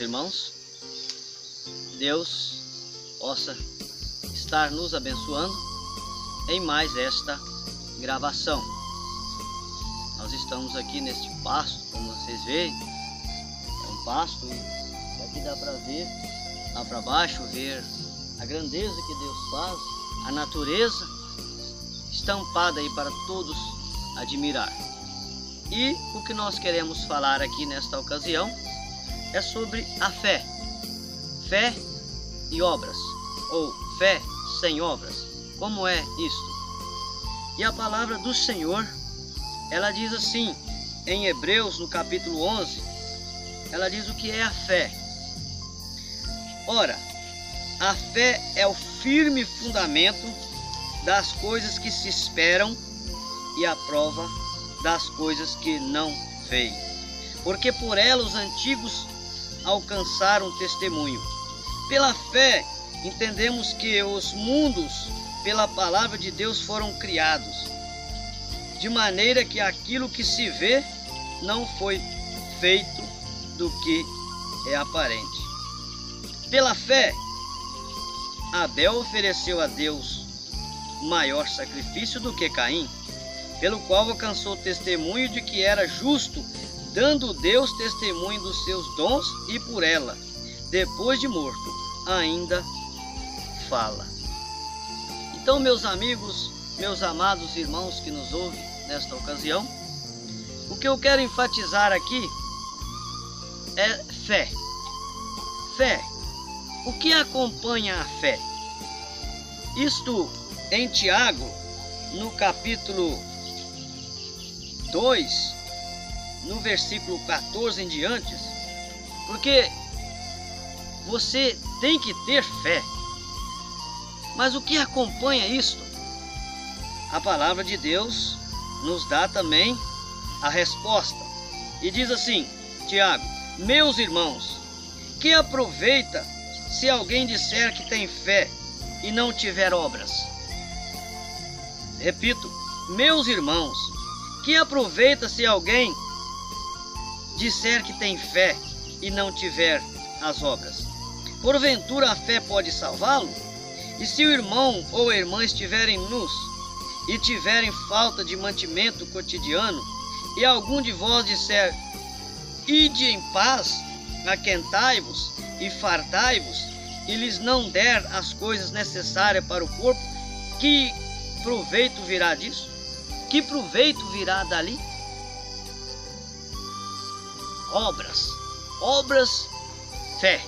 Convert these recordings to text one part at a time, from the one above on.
irmãos, Deus possa estar nos abençoando em mais esta gravação. Nós estamos aqui neste pasto, como vocês veem, é um pasto e aqui dá para ver, lá para baixo, ver a grandeza que Deus faz, a natureza estampada aí para todos admirar. E o que nós queremos falar aqui nesta ocasião é sobre a fé. Fé e obras, ou fé sem obras. Como é isto? E a palavra do Senhor, ela diz assim, em Hebreus, no capítulo 11, ela diz o que é a fé. Ora, a fé é o firme fundamento das coisas que se esperam e a prova das coisas que não veem. Porque por ela os antigos alcançaram testemunho. Pela fé entendemos que os mundos pela palavra de Deus foram criados, de maneira que aquilo que se vê não foi feito do que é aparente. Pela fé, Abel ofereceu a Deus maior sacrifício do que Caim, pelo qual alcançou testemunho de que era justo, dando Deus testemunho dos seus dons, e por ela, depois de morto, ainda fala. Então, meus amigos, meus amados irmãos que nos ouvem nesta ocasião, o que eu quero enfatizar aqui é fé. Fé. O que acompanha a fé? Isto em Tiago, no capítulo 2, no versículo 14 em diante, porque você tem que ter fé. Mas o que acompanha isto? A palavra de Deus nos dá também a resposta. E diz assim, Tiago: meus irmãos, que aproveita se alguém disser que tem fé e não tiver obras? Repito, meus irmãos, que aproveita se alguém disser que tem fé e não tiver as obras? Porventura a fé pode salvá-lo? E se o irmão ou a irmã estiverem nus e tiverem falta de mantimento cotidiano, e algum de vós disser: ide em paz, aquentai-vos e fartai-vos, e lhes não der as coisas necessárias para o corpo, que proveito virá disso? Que proveito virá dali? Obras. Obras, fé.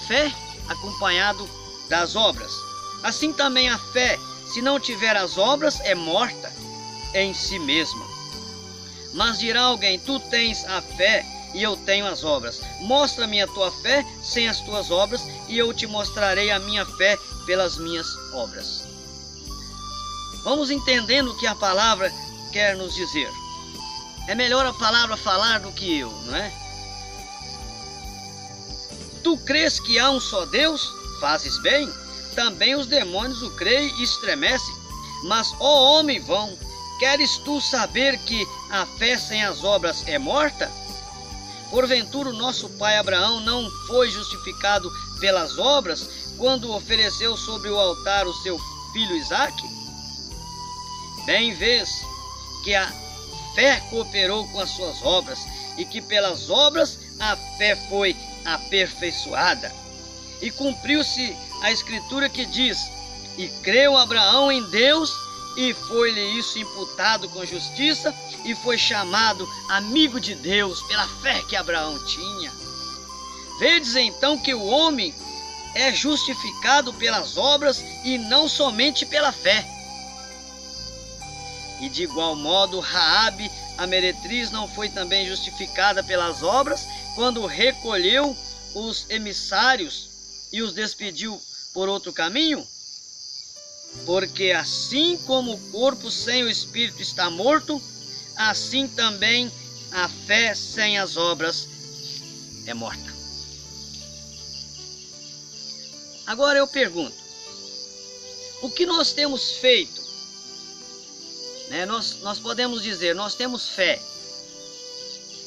Fé acompanhado das obras. Assim também a fé, se não tiver as obras, é morta em si mesma. Mas dirá alguém: tu tens a fé e eu tenho as obras. Mostra-me a tua fé sem as tuas obras, e eu te mostrarei a minha fé pelas minhas obras. Vamos entendendo o que a palavra quer nos dizer. É melhor a palavra falar do que eu, não é? Tu crês que há um só Deus? Fazes bem. Também os demônios o creem e estremecem. Mas, ó homem vão, queres tu saber que a fé sem as obras é morta? Porventura o nosso pai Abraão não foi justificado pelas obras quando ofereceu sobre o altar o seu filho Isaque? Bem vês que a fé cooperou com as suas obras, e que pelas obras a fé foi aperfeiçoada. E cumpriu-se a escritura que diz: e creu Abraão em Deus, e foi-lhe isso imputado com justiça, e foi chamado amigo de Deus pela fé que Abraão tinha. Vedes então que o homem é justificado pelas obras e não somente pela fé. E de igual modo Raabe, a meretriz, não foi também justificada pelas obras, quando recolheu os emissários e os despediu por outro caminho? Porque assim como o corpo sem o espírito está morto, assim também a fé sem as obras é morta. Agora eu pergunto, o que nós temos feito? Nós podemos dizer, nós temos fé,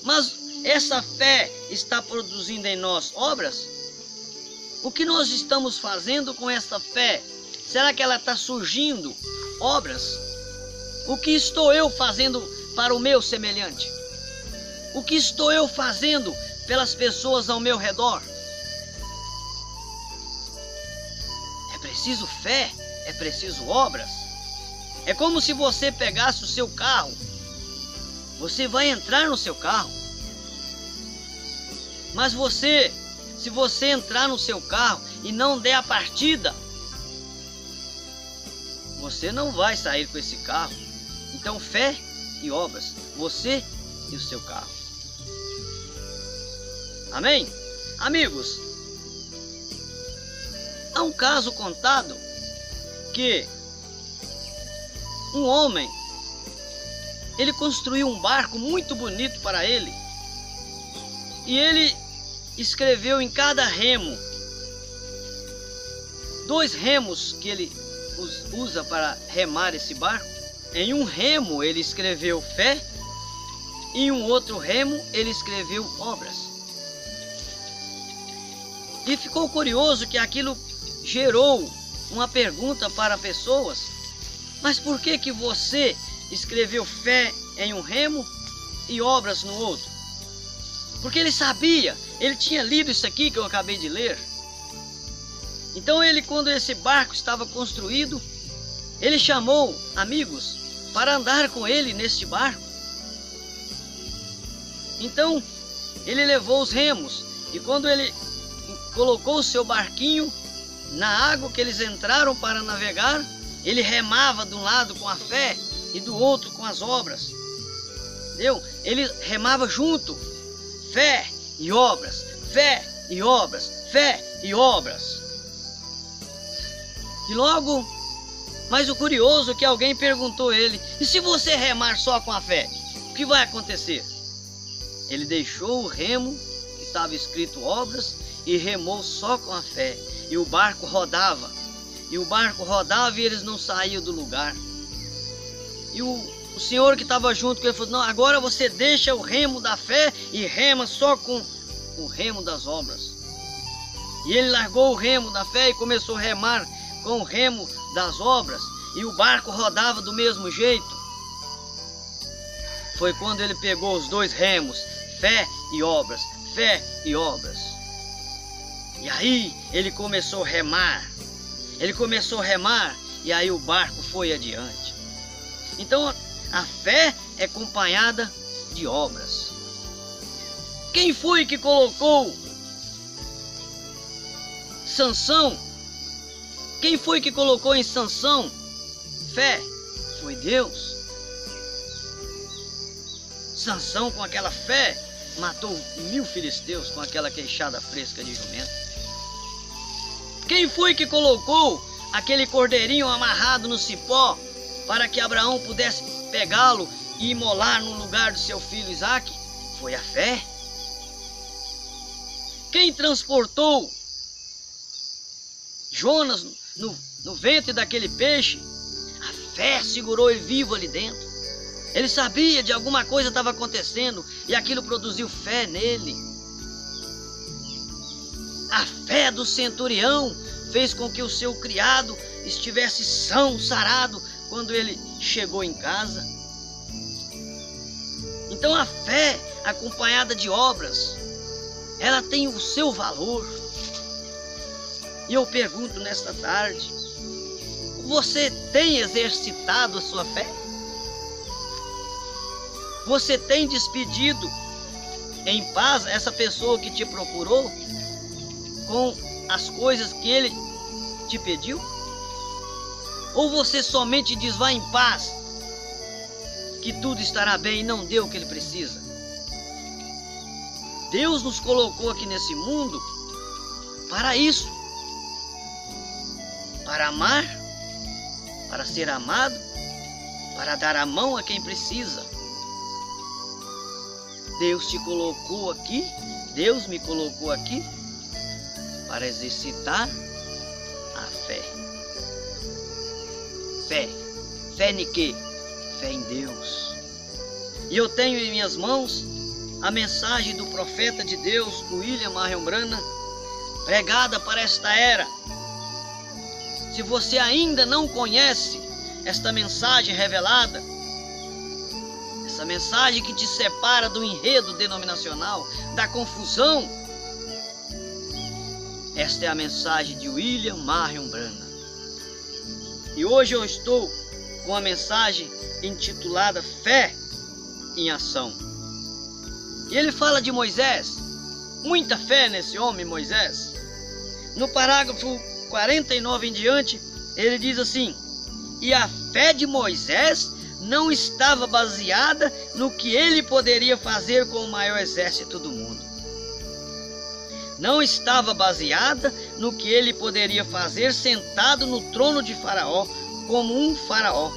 mas essa fé está produzindo em nós obras? O que nós estamos fazendo com essa fé? Será que ela está surgindo obras? O que estou eu fazendo para o meu semelhante? O que estou eu fazendo pelas pessoas ao meu redor? É preciso fé, é preciso obras. É como se você pegasse o seu carro. Você vai entrar no seu carro. Mas se você entrar no seu carro e não der a partida, você não vai sair com esse carro. Então, fé e obras, você e o seu carro. Amém? Amigos, há um caso contado que um homem, ele construiu um barco muito bonito para ele, e ele escreveu em cada remo 2 remos que ele usa para remar esse barco. Em um remo ele escreveu fé, e em um outro remo ele escreveu obras. E ficou curioso que aquilo gerou uma pergunta para pessoas: mas por que que você escreveu fé em um remo e obras no outro? Porque ele sabia, ele tinha lido isso aqui que eu acabei de ler. Então ele, quando esse barco estava construído, ele chamou amigos para andar com ele neste barco. Então ele levou os remos, e quando ele colocou o seu barquinho na água que eles entraram para navegar, ele remava de um lado com a fé e do outro com as obras. Entendeu? Ele remava junto. Fé e obras, fé e obras, fé e obras. E logo, mas o curioso é que alguém perguntou a ele: e se você remar só com a fé, o que vai acontecer? Ele deixou o remo que estava escrito obras e remou só com a fé. E o barco rodava. E o barco rodava e eles não saíam do lugar. E o senhor que estava junto com ele falou: não, agora você deixa o remo da fé e rema só com o remo das obras. E ele largou o remo da fé e começou a remar com o remo das obras. E o barco rodava do mesmo jeito. Foi quando ele pegou os 2 remos, fé e obras, fé e obras. E aí ele começou a remar. Ele começou a remar e aí o barco foi adiante. Então a fé é acompanhada de obras. Quem foi que colocou Sansão? Quem foi que colocou em Sansão fé? Foi Deus. Sansão, com aquela fé, matou 1000 filisteus com aquela queixada fresca de jumento. Quem foi que colocou aquele cordeirinho amarrado no cipó para que Abraão pudesse pegá-lo e imolar no lugar do seu filho Isaque? Foi a fé. Quem transportou Jonas no ventre daquele peixe? A fé segurou ele vivo ali dentro. Ele sabia de alguma coisa estava acontecendo e aquilo produziu fé nele. A fé do centurião fez com que o seu criado estivesse são, sarado, quando ele chegou em casa. Então a fé acompanhada de obras, ela tem o seu valor. E eu pergunto nesta tarde: você tem exercitado a sua fé? Você tem despedido em paz essa pessoa que te procurou com as coisas que ele te pediu? Ou você somente diz: vá em paz, que tudo estará bem, e não deu o que ele precisa? Deus nos colocou aqui nesse mundo para isso, para amar, para ser amado, para dar a mão a quem precisa. Deus te colocou aqui, Deus me colocou aqui para exercitar a fé. Fé. Fé em quê? Fé em Deus. E eu tenho em minhas mãos a mensagem do profeta de Deus, William Marion Branham, pregada para esta era. Se você ainda não conhece esta mensagem revelada, essa mensagem que te separa do enredo denominacional, da confusão, esta é a mensagem de William Marion Branham. E hoje eu estou com a mensagem intitulada Fé em Ação. E ele fala de Moisés, muita fé nesse homem Moisés. No parágrafo 49 em diante, ele diz assim: e a fé de Moisés não estava baseada no que ele poderia fazer com o maior exército do mundo. Não estava baseada no que ele poderia fazer sentado no trono de Faraó, como um faraó.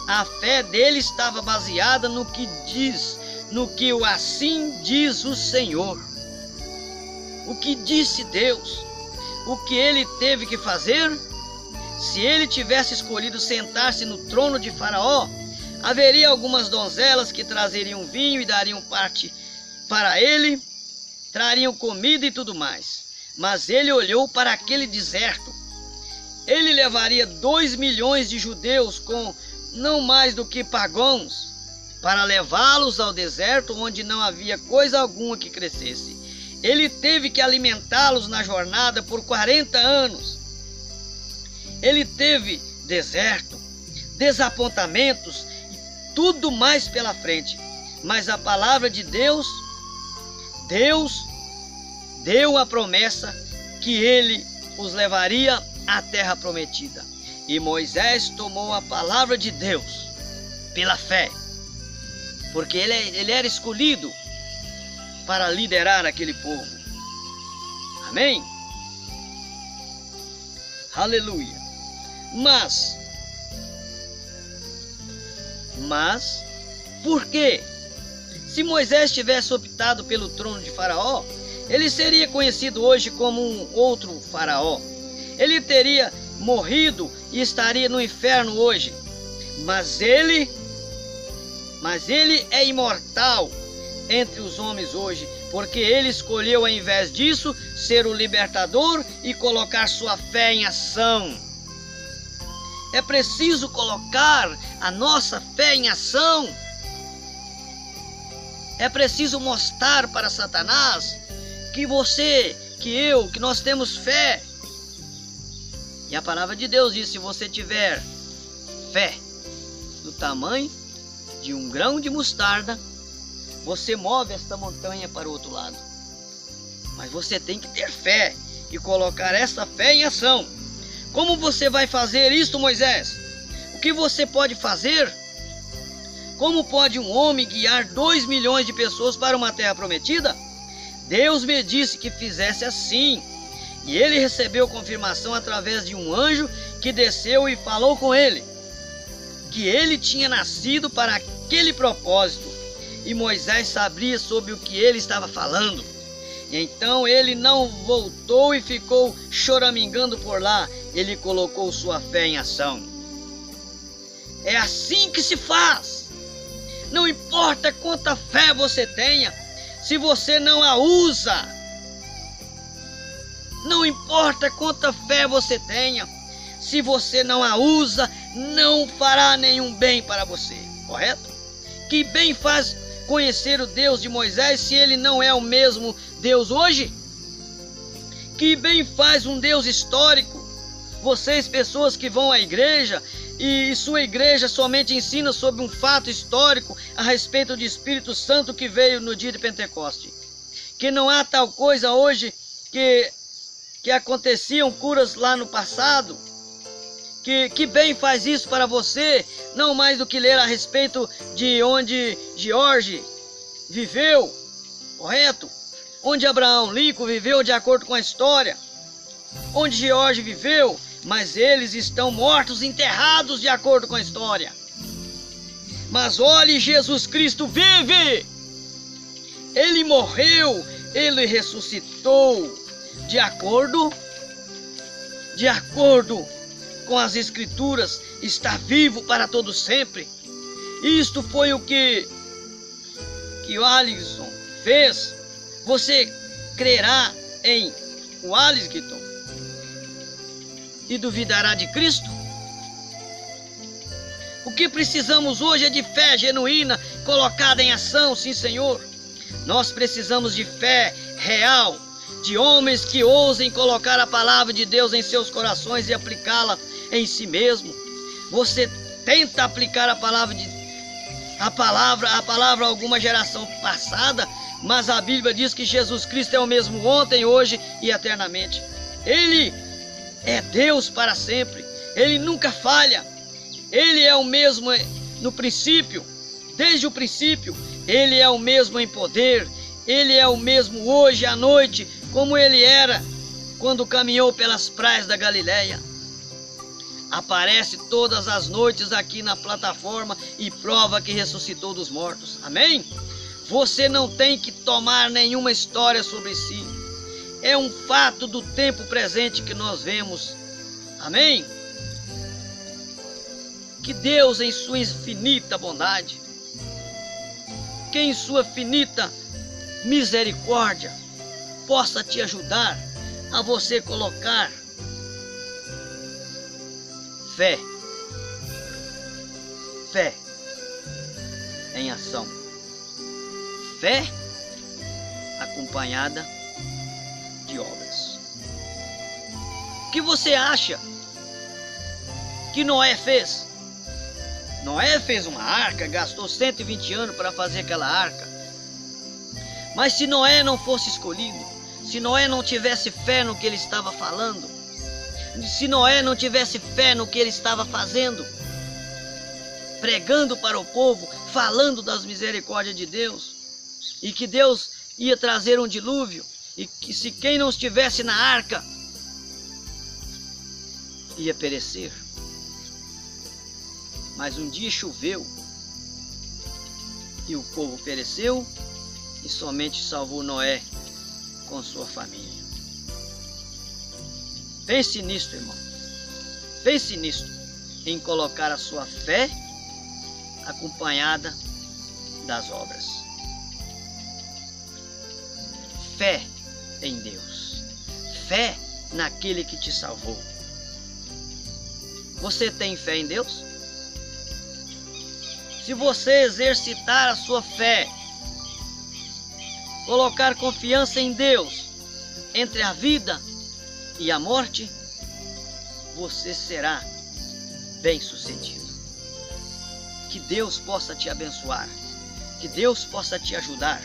A fé dele estava baseada no que o assim diz o Senhor. O que disse Deus? O que ele teve que fazer? Se ele tivesse escolhido sentar-se no trono de Faraó, haveria algumas donzelas que trazeriam vinho e dariam parte para ele, trariam comida e tudo mais. Mas ele olhou para aquele deserto. Ele levaria 2 milhões de judeus com não mais do que pagãos, para levá-los ao deserto onde não havia coisa alguma que crescesse. Ele teve que alimentá-los na jornada por 40 anos. Ele teve deserto, desapontamentos e tudo mais pela frente. Mas a palavra de Deus deu a promessa que ele os levaria à terra prometida. E Moisés tomou a palavra de Deus pela fé, porque ele era escolhido para liderar aquele povo. Amém? Aleluia. Mas, por quê? Se Moisés tivesse optado pelo trono de Faraó, ele seria conhecido hoje como um outro faraó. Ele teria morrido e estaria no inferno hoje. Mas ele é imortal entre os homens hoje, porque ele escolheu, ao invés disso, ser o libertador e colocar sua fé em ação. É preciso colocar a nossa fé em ação. É preciso mostrar para Satanás que você, que nós temos fé. E a palavra de Deus diz: se você tiver fé do tamanho de um grão de mostarda, você move esta montanha para o outro lado. Mas você tem que ter fé e colocar essa fé em ação. Como você vai fazer isso, Moisés? O que você pode fazer? Como pode um homem guiar 2 milhões de pessoas para uma terra prometida? Deus me disse que fizesse assim. E ele recebeu confirmação através de um anjo que desceu e falou com ele, que ele tinha nascido para aquele propósito. E Moisés sabia sobre o que ele estava falando. E então ele não voltou e ficou choramingando por lá. Ele colocou sua fé em ação. É assim que se faz. Não importa quanta fé você tenha, se você não a usa. Não importa quanta fé você tenha, se você não a usa, não fará nenhum bem para você, correto? Que bem faz conhecer o Deus de Moisés se ele não é o mesmo Deus hoje? Que bem faz um Deus histórico? Vocês, pessoas que vão à igreja e sua igreja somente ensina sobre um fato histórico a respeito do Espírito Santo que veio no dia de Pentecoste, que não há tal coisa hoje que aconteciam curas lá no passado. Que bem faz isso para você, não mais do que ler a respeito de onde George viveu, correto? Onde Abraão Lincoln viveu de acordo com a história, onde George viveu, mas eles estão mortos, enterrados de acordo com a história. Mas olhe, Jesus Cristo vive! Ele morreu, ele ressuscitou, de acordo com as Escrituras, está vivo para todo sempre. Isto foi o que o Alisson fez, você crerá em Wellington e duvidará de Cristo? O que precisamos hoje é de fé genuína, colocada em ação, sim, Senhor. Nós precisamos de fé real, de homens que ousem colocar a palavra de Deus em seus corações e aplicá-la em si mesmo. Você tenta aplicar a palavra a alguma geração passada, mas a Bíblia diz que Jesus Cristo é o mesmo ontem, hoje e eternamente. Ele é Deus para sempre. Ele nunca falha. Ele é o mesmo no princípio, desde o princípio. Ele é o mesmo em poder. Ele é o mesmo hoje à noite, como ele era quando caminhou pelas praias da Galileia. Aparece todas as noites aqui na plataforma e prova que ressuscitou dos mortos. Amém? Você não tem que tomar nenhuma história sobre si. É um fato do tempo presente que nós vemos. Amém? Que Deus, em sua infinita bondade, que em sua finita misericórdia, possa te ajudar a você colocar fé em ação. Fé acompanhada de obras. O que você acha que Noé fez? Noé fez uma arca, gastou 120 anos para fazer aquela arca. Mas se Noé não fosse escolhido, se Noé não tivesse fé no que ele estava falando, se Noé não tivesse fé no que ele estava fazendo, pregando para o povo, falando das misericórdias de Deus, e que Deus ia trazer um dilúvio, e que se quem não estivesse na arca ia perecer. Mas um dia choveu e o povo pereceu, e somente salvou Noé com sua família. Pense nisto, irmão. Pense nisto, em colocar a sua fé acompanhada das obras. Fé em Deus. Fé naquele que te salvou. Você tem fé em Deus? Se você exercitar a sua fé, colocar confiança em Deus entre a vida e a morte, você será bem-sucedido. Que Deus possa te abençoar, que Deus possa te ajudar,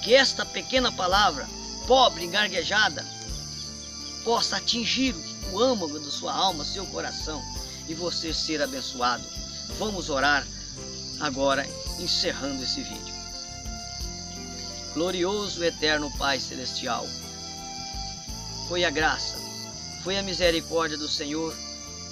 que esta pequena palavra, pobre, gaguejada, possa atingir o âmago da sua alma, seu coração, e você ser abençoado. Vamos orar agora, encerrando esse vídeo. Glorioso eterno Pai Celestial, foi a graça, foi a misericórdia do Senhor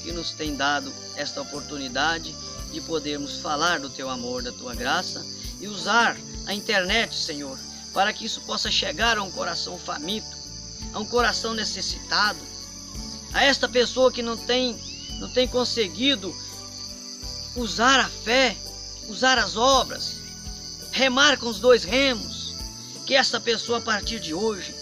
que nos tem dado esta oportunidade de podermos falar do Teu amor, da Tua graça, e usar a internet, Senhor, para que isso possa chegar a um coração faminto, a um coração necessitado, a esta pessoa que não tem conseguido usar a fé, usar as obras, remar com os dois remos. Que essa pessoa a partir de hoje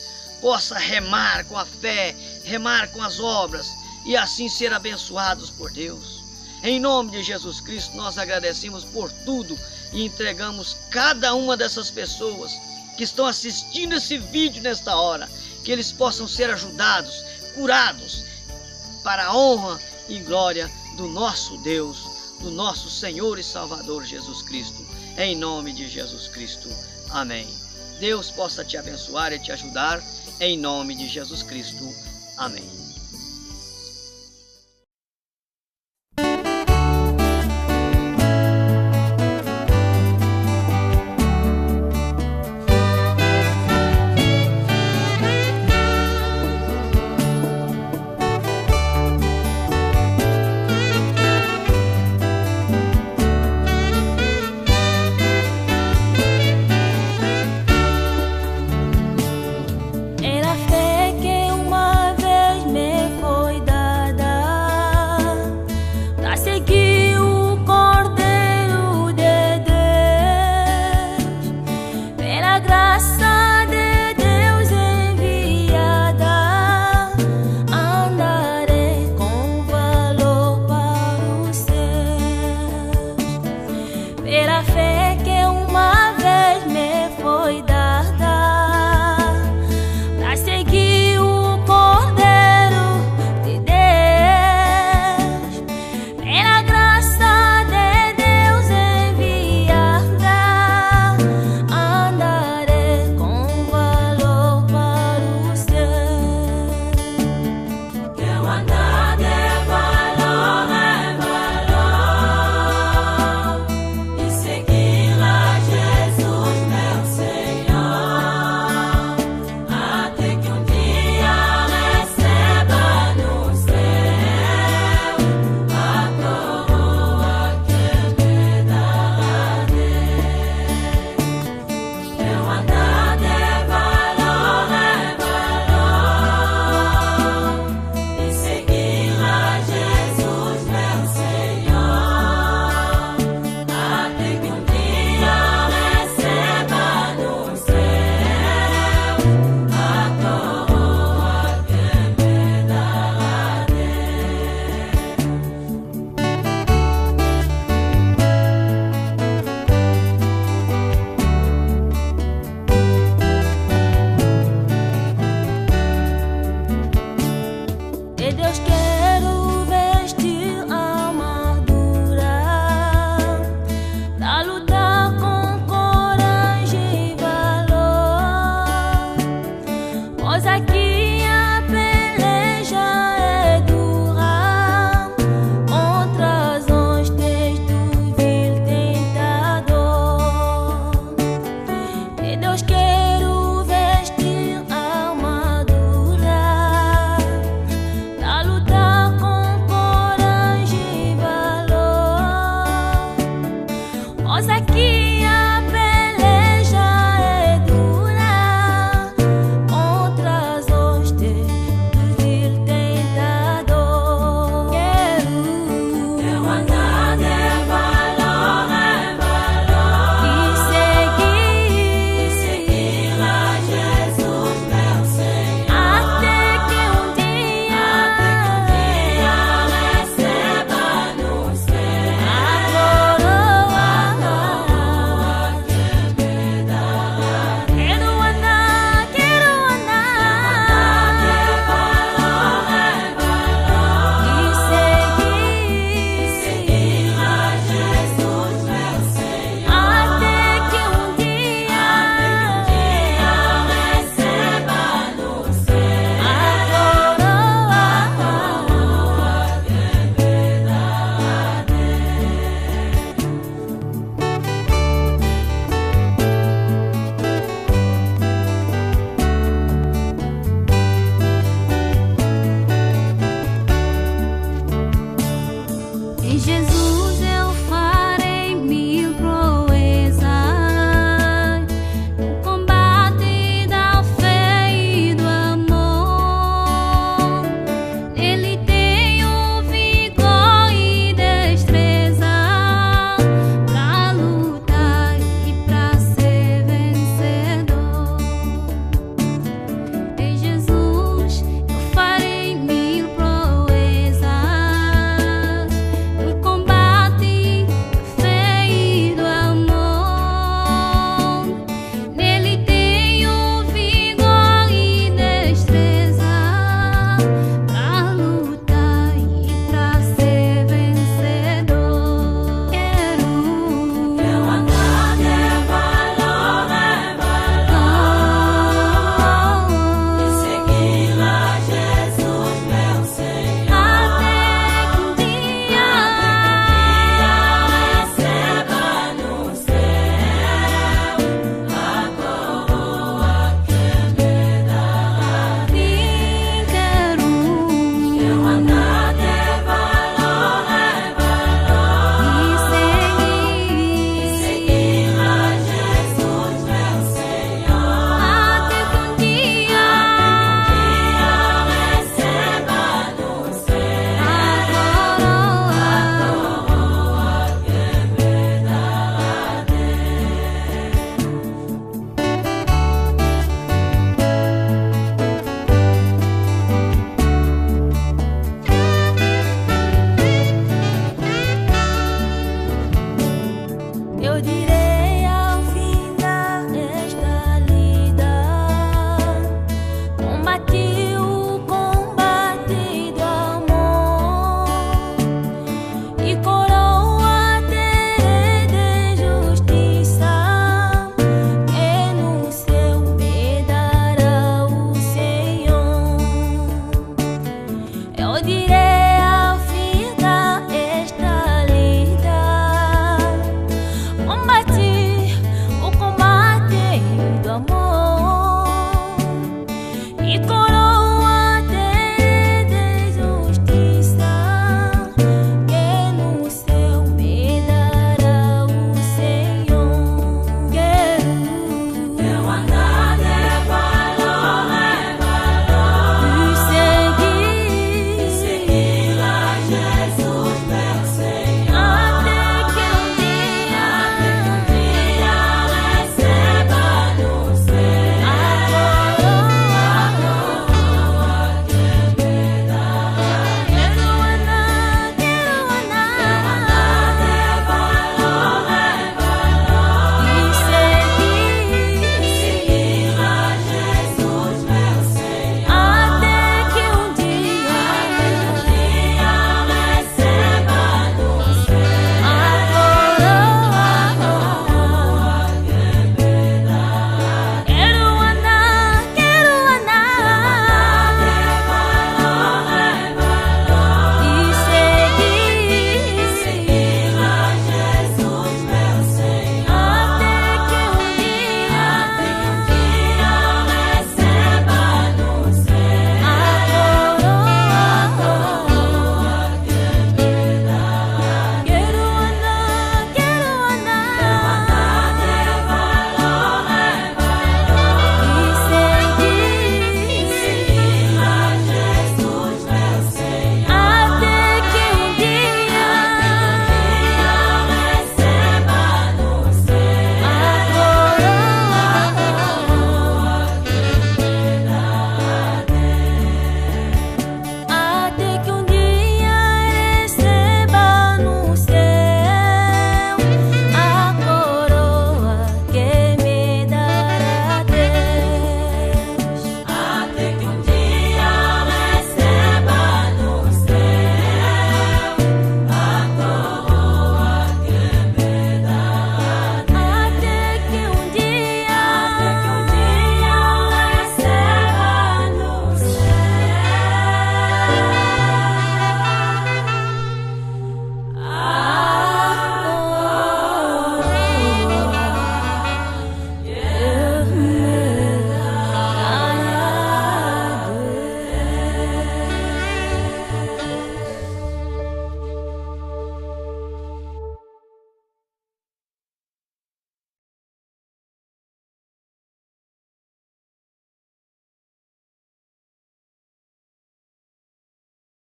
possa remar com a fé, remar com as obras e assim ser abençoados por Deus. Em nome de Jesus Cristo, nós agradecemos por tudo e entregamos cada uma dessas pessoas que estão assistindo esse vídeo nesta hora, que eles possam ser ajudados, curados, para a honra e glória do nosso Deus, do nosso Senhor e Salvador Jesus Cristo. Em nome de Jesus Cristo. Amém. Deus possa te abençoar e te ajudar, em nome de Jesus Cristo. Amém.